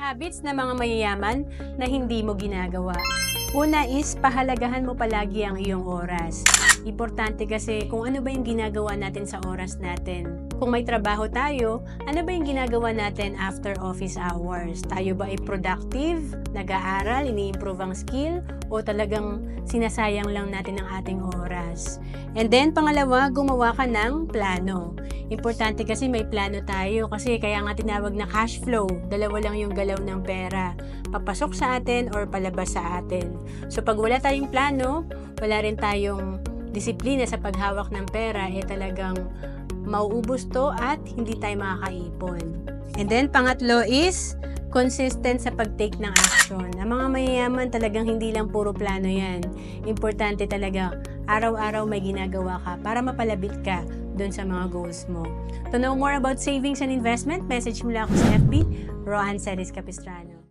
habits na mga mayayaman na hindi mo ginagawa. Una is, pahalagahan mo palagi ang iyong oras. Importante kasi kung ano ba yung ginagawa natin sa oras natin. Kung may trabaho tayo, ano ba yung ginagawa natin after office hours? Tayo ba ay productive, nag-aaral, ini-improve ang skill, o talagang sinasayang lang natin ang ating oras? And then, pangalawa, gumawa ka ng plano. Importante kasi may plano tayo kasi kaya nga tinawag na cash flow. Dalawa lang yung galaw ng pera. Papasok sa atin or palabas sa atin. So pag wala tayong plano, wala rin tayong disiplina sa paghawak ng pera, talagang mauubos to at hindi tayo makakaipon. And then pangatlo is consistent sa pag-take ng action. Ang mga mayayaman talagang hindi lang puro plano yan. Importante talaga, araw-araw may ginagawa ka para mapalapit ka doon sa mga goals mo. To know more about savings and investment, message mo lang ako sa FB, Rohan Celis Capistrano.